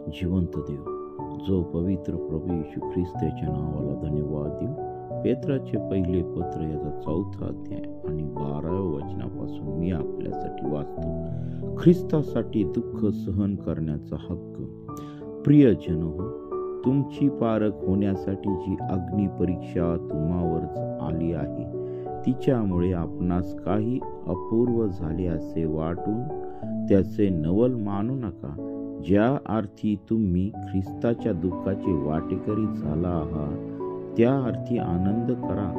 जिवंत देव, जो पवित्र प्रभू येशू ख्रिस्त याच्या नावाला धन्यवाद देऊ. पेत्राचे पहिले पत्र याचा 4था अध्याय आणि 12व्या वचनापासून मी आपल्यासाठी वाचतो. ख्रिस्तासाठी दुःख सहन करण्याचा हक्क. प्रियजन हो, तुमची पारख होण्यासाठी जी अग्नी परीक्षा तुम्हावर आली आहे, तिच्यामुळे आपणास काही अपूर्व झाले असे वाटून त्याचे नवल मानू नका. ज्या अर्थी तुम्ही ख्रिस्ताच्या दुःखाचे वाटेकरी झाला आहात, त्या अर्थी आनंद करा,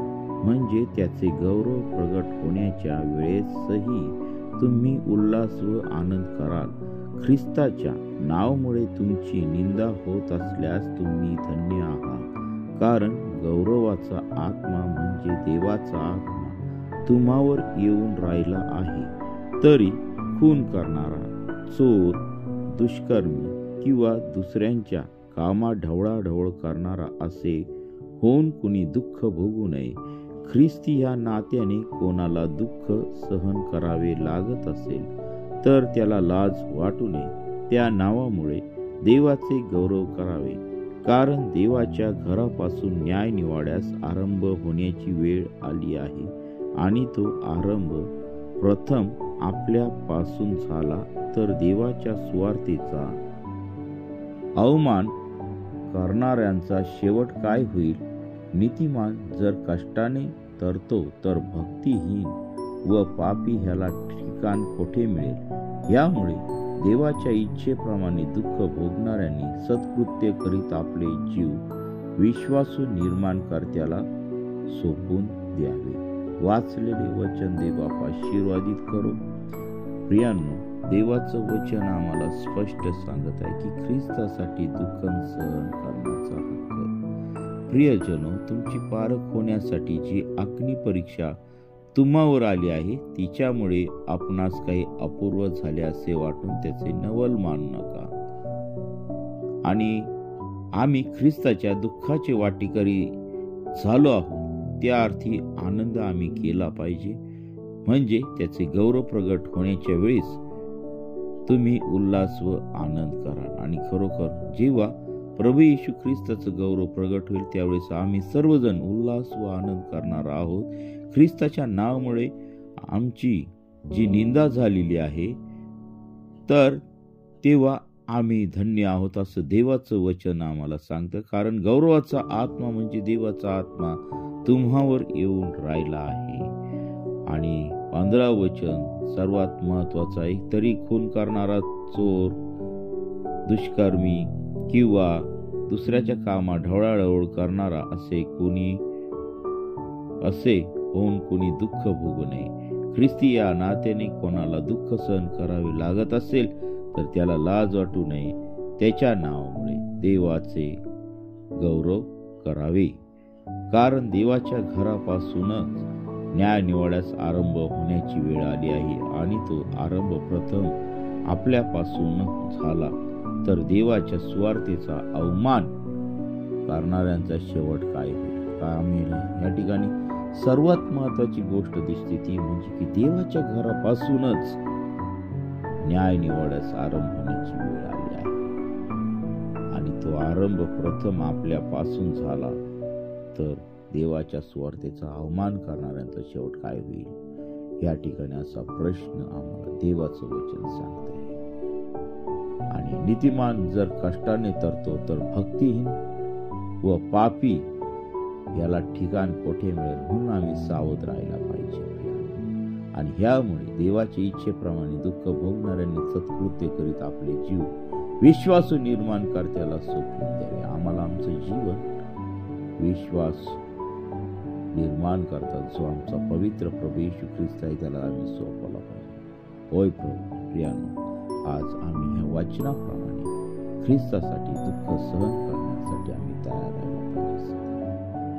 म्हणजे त्याचे गौरव प्रगट होण्याच्या वेळेसही तुम्ही उल्हास व आनंद कराल. ख्रिस्ताच्या नावामुळे तुमची निंदा होत असल्यास तुम्ही धन्य आहात, कारण गौरवाचा आत्मा म्हणजे देवाचा आत्मा तुम्हावर येऊन राहिला आहे. तरी खून करणारा, चोर, दुष्कर्मी किंवा दुसऱ्यांच्या कामात ढवळाढवळ करणारा असे होऊन कुणी दुःख भोगू नये. ख्रिस्ती ह्या नात्याने कोणाला दुःख सहन करावे लागत असेल तर त्याला लाज वाटू नये. त्या नावामुळे देवाचे गौरव करावे, कारण देवाच्या घरापासून न्याय निवाड्यास आरंभ होण्याची वेळ आली आहे, आणि तो आरंभ प्रथम आपल्यापासून झाला. तर देवाच्या सुवार्तेचा अवमान करणाऱ्यांचा शेवट काय होईल? नीतिमान जर कष्टाने तरतो तर भक्तिहीन व पापी ह्याला ठिकाण कोठे मिळेल? यामुळे देवाच्या इच्छेप्रमाणे दुःख भोगणाऱ्यांनी सत्कृत्य करीत आपले जीव विश्वासू निर्माणकर्त्याला सोपवून द्यावे. वाचलेले वचन देवबाप आशीर्वादित करो. प्रियांनो, देवाचं वचन आम्हाला स्पष्ट सांगत आहे की ख्रिस्तासाठी दुःख सहन करण्याचा हक्क. प्रियजनो, तुमची पारख होण्यासाठी जी अग्नी परीक्षा तुम्हावर आली आहे, तिच्यामुळे आपणास काही अपूर्व झाले असे वाटून त्याचे नवल मानू नका. आणि आम्ही ख्रिस्ताच्या दुःखाचे वाटेकरी झालो आहोत, त्या अर्थी आनंद आम्ही केला पाहिजे, म्हणजे त्याचे गौरव प्रगट होण्याच्या वेळेस तुम्ही उल्हास व आनंद कराल. आणि खरोखर जेव्हा प्रभू येशू ख्रिस्ताचं गौरव प्रगट होईल, त्यावेळेस आम्ही सर्वजण उल्हास व आनंद करणार आहोत. ख्रिस्ताच्या नावामुळे आमची जी निंदा झालेली आहे, तर तेव्हा आम्ही धन्य आहोत असं देवाचं वचन आम्हाला सांगतं. कारण गौरवाचा आत्मा म्हणजे देवाचा आत्मा तुम्हावर येऊन राहिला आहे. आणि 15 वचन सर्वात महत्वाचं आहे. तरी खून करणारा, चोर, दुष्कर्मी किंवा दुसऱ्याच्या कामात ढवळाढवळ करणारा असे होऊन कुणी दुःख भोगू नये. ख्रिस्ती या नात्याने कोणाला दुःख सहन करावे लागत असेल तर त्याला लाज वाटू नये. त्याच्या नावामुळे देवाचे गौरव करावे, कारण देवाच्या घरापासूनच न्याय निवाड्यास आरंभ होण्याची वेळ आली आहे, आणि तो आरंभ प्रथम आपल्यापासून झाला. तर देवाच्या सुवार्तेचा अवमान करणाऱ्यांचा शेवट काय होईल? आम्ही या ठिकाणी सर्वात महत्वाची गोष्ट दिसते ती म्हणजे की देवाच्या घरापासूनच न्याय निवाड्यास आरंभ होण्याची वेळ आली आहे, आणि तो आरंभ प्रथम आपल्यापासून झाला. तर देवाच्या सुवार्तेचा अवमान करणाऱ्यांचा शेवट काय होईल? या ठिकाणी असा प्रश्न आम्हाला देवाचं वचन सांगत आहे. आणि नीतिमान जर कष्टाने तरतो तर भक्तिहीन व पापी याला ठिकाण कोठे मिळेल? म्हणून आम्ही सावध राहायला पाहिजे. आणि ह्यामुळे देवाच्या इच्छेप्रमाणे दुःख भोगणाऱ्यांनी सत्कृत्य करीत आपले जीव विश्वासू निर्माणकर्त्याला सोपवून द्यावे. आम्हाला आमचं जीवन विश्वास निर्माण करतात जो आमचा पवित्र प्रभू येशू ख्रिस्त आहे, त्याला आम्ही सोपवला पाहिजे. होय प्रभू, प्रियांनो, आज आम्ही ह्या वचनाप्रमाणे ख्रिस्तासाठी दुःख सहन करण्यासाठी आम्ही तयार राहायला पाहिजे.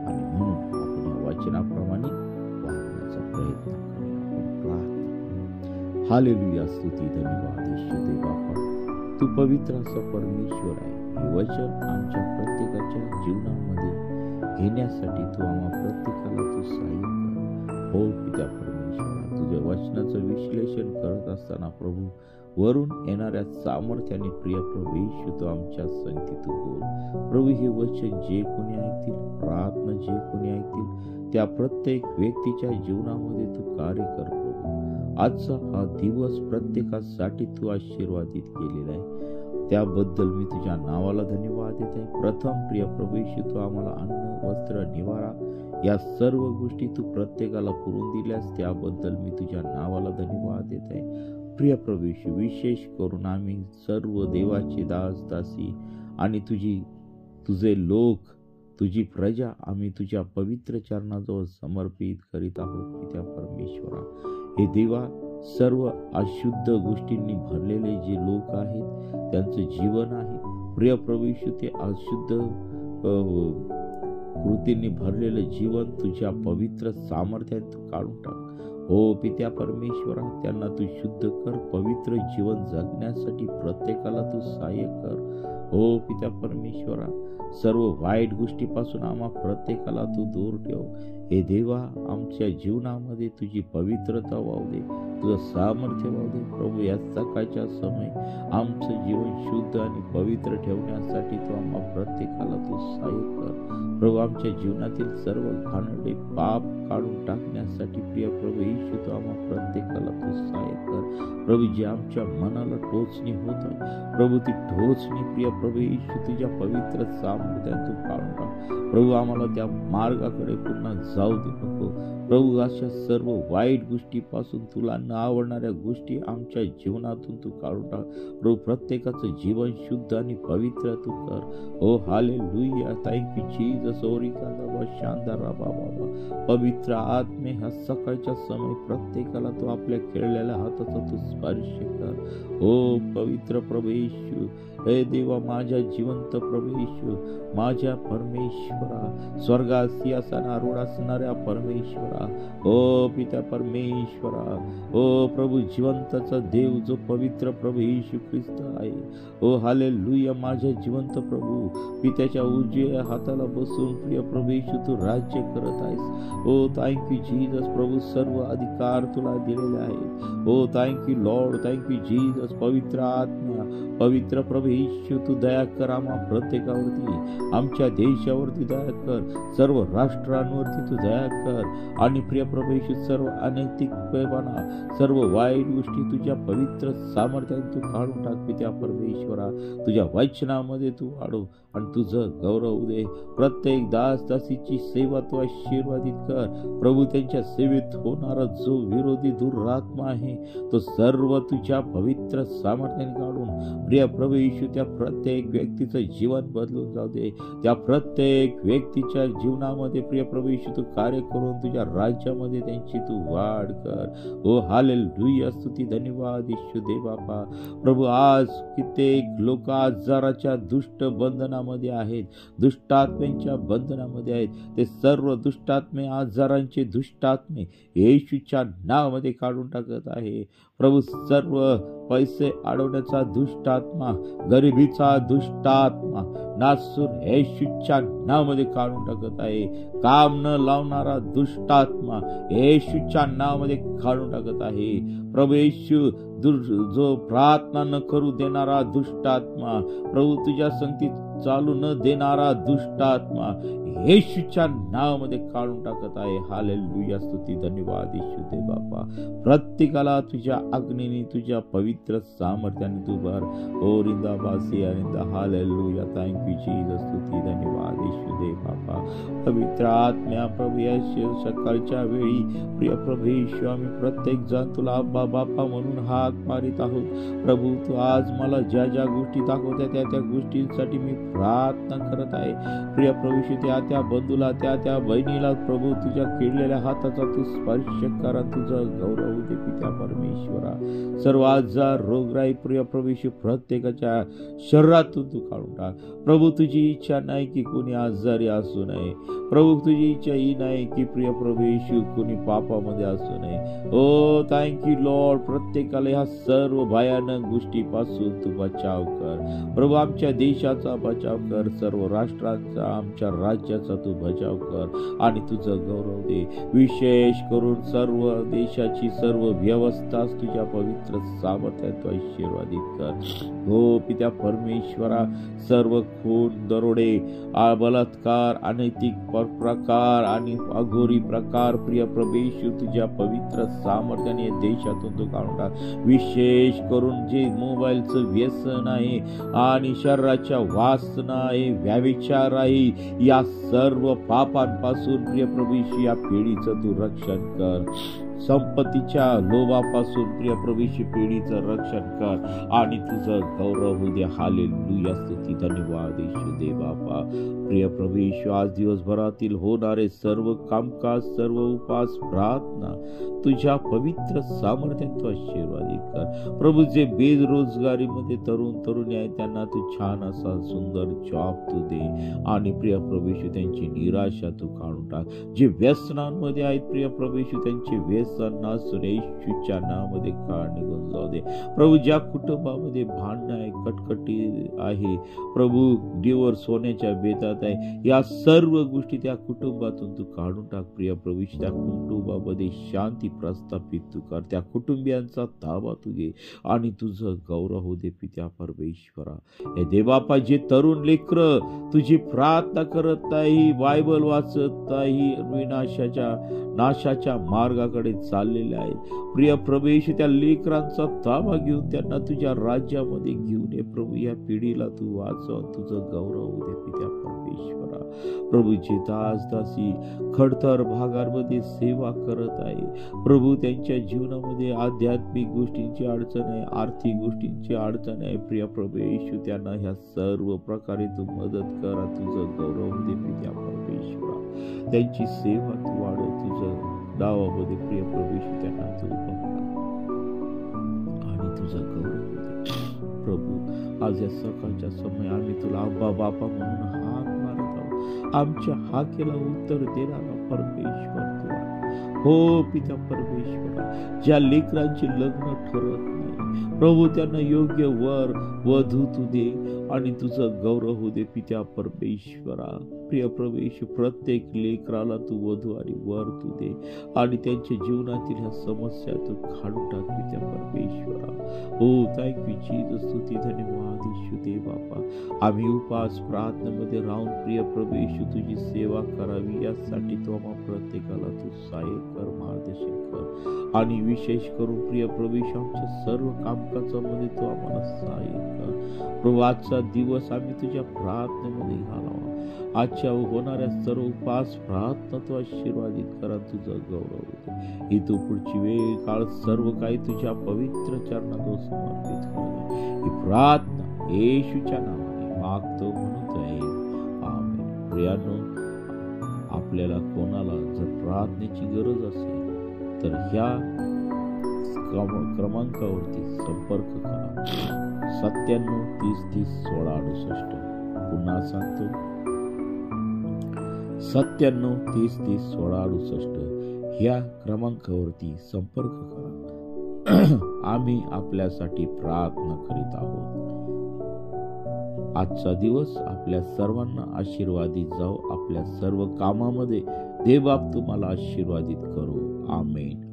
आणि म्हणून आपण ह्या वचनाप्रमाणे वागण्याचा प्रयत्न करूया. हालेलुया, स्तुती, धन्यवाद येशू देवा. तू पवित्र असा परमेश्वर आहे. हे वचन आमच्या प्रत्येकाच्या जीवनामध्ये घेण्यासाठी तू आम्हा प्रत्येकाला तू सहाय्य कर. हो पिता परमेश्वरा, तुझ्या वचनाचं विश्लेषण करत असताना प्रभू वरून येणाऱ्या सामर्थ्याने प्रिय प्रभू येशू तू आमच्या संगती तू बोल. प्रभू हे वचन जे कोणी ऐकतील, प्रार्थना जे कोणी ऐकतील, त्या प्रत्येक व्यक्तीच्या जीवनामध्ये तू कार्य कर प्रभू. आजचा हा दिवस प्रत्येकासाठी तू आशीर्वादित केलेला आहे, त्याबद्दल मी तुझ्या नावाला धन्यवाद देत आहे. प्रथम प्रिय प्रभू येशू तू आम्हाला अन्न, वस्त्र, निवारा या सर्व गोष्टी तू प्रत्येकाला पुरवून दिल्यास त्याबद्दल मी तुझ्या नावाला धन्यवाद देत आहे. प्रिय प्रभू येशू, विशेष करून आम्ही सर्व देवाचे दास दासी आणि तुझे लोक, तुझी प्रजा आम्ही तुझ्या पवित्र चरणाजवळ समर्पित करीत आहोत. पित्या परमेश्वरा, हे देवा, सर्व अशुद्ध गोष्टींनी भरलेले जे लोक आहेत, त्यांचं जीवन आहे प्रिय प्रभू येशू, ते अशुद्ध कृतींनी भरलेलं जीवन तुझ्या पवित्र सामर्थ्यात तू काढून टाक. हो पित्या परमेश्वरा, त्यांना तू शुद्ध कर, पवित्र जीवन जगण्यासाठी प्रत्येकाला तू सहाय्य कर. हो पित्या परमेश्वरा, सर्व वाईट गोष्टीपासून आम्हा प्रत्येकाला तू दूर ठेव. हे देवा, आमच्या जीवनामध्ये तुझी पवित्रता वाहू दे, तुझं सामर्थ्य वाहू दे. प्रभू, या सकाळच्या समय आमचं जीवन शुद्ध आणि पवित्र ठेवण्यासाठी तू आम्हा प्रत्येकाला तू सहाय्य कर. प्रभू, आमच्या जीवनातील सर्व घाणेरडे पाप काढून टाकण्यासाठी प्रिय प्रभू येशू तू आम्हा प्रत्येकाला तू सहाय्य कर. प्रभू, जे आमच्या मनाला टोचणी होत आहे प्रभू, ती टोचणी प्रिय प्रभू येशू तुझ्या पवित्र सामर्थ्यात तू काढून टाक. प्रभू, आम्हाला त्या मार्गाकडे पुन्हा जाऊ दे नको. प्रभू, अशा सर्व वाईट गोष्टीपासून तुला न आवडणाऱ्या गोष्टी आमच्या जीवनातून तू काढून टाक. प्रभू, प्रत्येकाचं जीवन शुद्ध आणि पवित्र तू कर. ओ हालेलुया, थँक यू जीसस. ओरिकादा शांदारा बाबा, पवित्र आत्मे हा सकाळच्या समय प्रत्येकाला तू आपल्या खेळलेल्या हाताचा तू स्पर्श कर. ओ पवित्र प्रभू येशू, हे देवा, माझ्या जिवंत प्रभू येशू, माझ्या परमेश्वरा, स्वर्गात सिंहासनारूढ असणाऱ्या परमेश्वरा, ओ पिता परमेश्वरा, ओ प्रभू जिवंताचा देव जो पवित्र प्रभू येशू ख्रिस्त आहे. ओ हालेलुया, माझ्या जिवंत प्रभू, पित्याच्या उजव्या हाताला बसून प्रिय प्रभू येशू तू राज्य करत आहेस. Oh thank you Jesus. प्रभू, सर्व अधिकार तुला दिलेले आहेत. Oh thank you Lord, thank you Jesus. पवित्र आत्मा, पवित्र प्रभू येशू तू दया कर आम्हा प्रत्येकावरती, आमच्या देशावरती दया कर, सर्व राष्ट्रांवरती तू दया कर. आणि प्रिय प्रभू येशू, सर्व अनैतिकपणा, सर्व वाईट गोष्टी तुझ्या पवित्र सामर्थ्याने तू काढून टाक. पित्या परमेश्वरा, तुझ्या वचनामध्ये तू वाढव आणि तुझं गौरव दे. प्रत्येक दास दासीची सेवा तू आशीर्वादित कर. प्रभू, त्यांच्या सेवेत होणारा जो विरोधी दुरात्मा आहे तो सर्व तुझ्या पवित्र सामर्थ्याने काढून प्रिय प्रभू येशू त्या प्रत्येक व्यक्तीचं जीवन बदलून जाऊ दे. त्या प्रत्येक व्यक्तीच्या जीवनामध्ये प्रिय प्रभू येशू तू कार्य करून तुझ्या राज्यामध्ये त्यांची तू वाढ कर. ओ हालेलुया, स्तुती धन्यवाद येशू दे बापा. प्रभू, आज कित्येक लोक आजाराच्या दुष्ट बंधनामध्ये आहेत, दुष्टात्म्यांच्या बंधनामध्ये आहेत. ते सर्व दुष्टात्मे, आजारांचे दुष्टात्मे येशूच्या नावामध्ये काढून टाकत आहे. प्रभू, सर्व पैसे अडवण्याचा दुष्टात्मा, गरिबीचा दुष्टात्मा नासूर येशूच्या नावामध्ये काढून टाकत आहे. काम न लावणारा दुष्टात्मा येशूच्या नावामध्ये काढून टाकत आहे. प्रभू येशू, जो प्रार्थना न करू देणारा दुष्टात्मा, प्रभू तुझ्या संगतीत चालू न देणारा दुष्टात्मा येशूच्या नावामध्ये काढून टाकत आहे. हालेलुया, स्तुती धन्यवाद येशू दे बापा. प्रत्येकाला तुझ्या अग्नीने, तुझ्या पवित्र सामर्थ्याने तू भर. ओ रिंदा बासी अरिंदा, हालेलुया, थँक यू जीसस. स्तुती धन्यवाद येशू दे बापा. पवित्र आत्म्या प्रभू येशू, सकाळच्या वेळी प्रिय प्रभू येशू, आम्ही प्रत्येक जण तुला अब्बा बापा म्हणून हाक मारित आहोत. प्रभू, तू आज मला ज्या ज्या गोष्टी दाखवत्या त्या त्या गोष्टींसाठी मी प्रार्थना करत आहे. प्रिय प्रभू येशू, त्या बंधूला, त्या बहिणीला प्रभू तुझ्या केलेल्या हाताचा तू स्पर्श करा, तुझं गौरव दे. पित्या परमेश्वरा, सर्व आजार, रोगराई प्रिय प्रभू येशू प्रत्येकाच्या शरीरातून तू काढून टाक. प्रभू, तुझी इच्छा नाही की कोणी आजारी असू नये. प्रभू, तुझी इच्छा ही नाही की प्रिय प्रभू येशू कोणी पापामध्ये असू नये. ओ थँक यू लॉर्ड. प्रत्येकाला ह्या सर्व भयानक गोष्टीपासून तू बचाव कर. प्रभू, आमच्या देशाचा बचाव कर, सर्व राष्ट्रांचा, आमच्या राज्याचा तू बचाव कर आणि तुझं गौरव दे. विशेष करून सर्व देशाची सर्व व्यवस्था तुझ्या तुझ्या पवित्र सामर्थ्यात तू आशीर्वादित कर. हो पित्या परमेश्वरा, सर्व खून, दरोडे, बलात्कार, अनैतिक प्रकार आणि अघोरी प्रकार प्रिय प्रभू येशू तुझ्या पवित्र सामर्थ्याने देशातून तू काढून टाक. विशेष करून जे मोबाईलचं व्यसन आहे आणि शरीराच्या वासना आहे, व्याविचार आहे, या सर्व पापांपासून प्रिय प्रभू येशू या पिढीचं तू रक्षण कर. संपत्तीच्या लोभापासून प्रिय प्रभूची पिढीचं रक्षण कर आणि तुझं गौरव होऊ दे. हालेलुया, स्तुती, धन्यवाद येशू दे बापा. प्रिय प्रभू येशू, आज दिवसभरातील होणारे सर्व कामकाज, सर्व उपास, प्रार्थना तुझ्या पवित्र सामर्थ्यात तू आशीर्वादित कर. प्रभू, जे बेरोजगारीमध्ये तरुणी आहेत त्यांना तू छान असा सुंदर जॉब तू दे आणि प्रिय प्रभू येशू त्यांची निराशा तू काढून टाक. जे व्यसनांमध्ये आहेत प्रिय प्रभू येशू त्यांचे व्यसन येशूच्या नावामध्ये काळ निघून जाऊ दे. प्रभू, ज्या कुटुंबामध्ये भांडण आहे, कटकटी आहे, प्रभू डिवोर्स होण्याच्या बेतात आहे, या सर्व गोष्टी त्या कुटुंबातून तू काढून टाक. प्रिय प्रभू, त्या कुटुंबामध्ये शांती प्रस्थापित तू कर. त्या कुटुंबियांचा ताबा तू घे आणि तुझं गौरव होऊ दे पित्या परमेश्वरा. हे देवापा, जे तरुण लेकर तुझी प्रार्थना करत नाही, बायबल वाचत नाही, नाशाच्या मार्गाकडे चाललेले आहेत, प्रिय प्रभू येशू त्या लेकरांचा ताबा घेऊन त्यांना तुझ्या राज्यामध्ये घेऊन ये. प्रभू, या पिढीला तू वाचव, तुझं गौरव होऊ दे पित्या परमेश्वरा. प्रभू, जे दासी खडतर भागांमध्ये सेवा करत आहे, प्रभू त्यांच्या जीवनामध्ये आध्यात्मिक गोष्टींची अडचण आहे, आर्थिक गोष्टींची अडचण आहे, प्रिय प्रभू येशू त्यांना ह्या सर्व प्रकारे तू मदत कर. तुझं गौरव दे पित्या परमेश्वरा. त्यांची सेवा तू वाढव, तुझं नावामध्ये प्रिय प्रभू येशू त्यांना तू आणि तुझं गौरव दे. प्रभू, आज या सकाळच्या समय आम्ही तुला अब्बा बापा म्हणून हाक मारत आहोत. आमच्या हाकेला उत्तर देणारा परमेश्वर तू आहे. हो पिता परमेश्वरा, ज्या लेकरांचे लग्न ठरत नाही प्रभू, त्यांना योग्य वर वधू तू दे आणि तुझं गौरव होऊ दे पित्या परमेश्वरा. प्रिय प्रभू येशू, प्रत्येक लेकराला तू वधू आणि वर तू दे आणि त्यांच्या जीवनातील ह्या समस्या तू काढून टाक पित्या परमेश्वरा. हो, थँक्यू जीसस, स्तुती, धन्यवाद येशू दे बापा. आम्ही उपास प्रार्थनेमध्ये राहून प्रिय प्रभू येशू तुझी सेवा करावी यासाठी तू आम्हा प्रत्येकाला तू सहाय्य कर, मार्गदर्शन कर आणि विशेष करून प्रिय प्रभू येशू आमच्या सर्व कामकाजामध्ये तू आम्हाला सहाय्य कर. प्रभू, आजचा दिवस आम्ही तुझ्या प्रार्थनेमध्ये घालावा. आजच्या होणाऱ्या सर्व उपास प्रार्थना तू आशीर्वादित करा, तुझं गौरव होते. ही तू पुढची वेळ काळ सर्व काही तुझ्या पवित्र चरणात समर्पित होऊ. ही प्रार्थना येशूच्या नावाने मागतो म्हणून आहे, आमेन. प्रियानो, आपल्याला कोणाला जर प्रार्थनेची गरज असेल तर ह्या क्रमांकावरती संपर्क करा. 97 30 30 16 68. पुन्हा सांगतो, 97 30 30 16 68 ह्या क्रमांकावरती संपर्क करा. आम्ही आपल्यासाठी प्रार्थना करीत आहोत. आजचा दिवस आपल्या सर्वांना आशीर्वादित जाओ. आपल्या सर्व कामामध्ये देवबाप तुम्हाला आशीर्वादित करो. आमेन.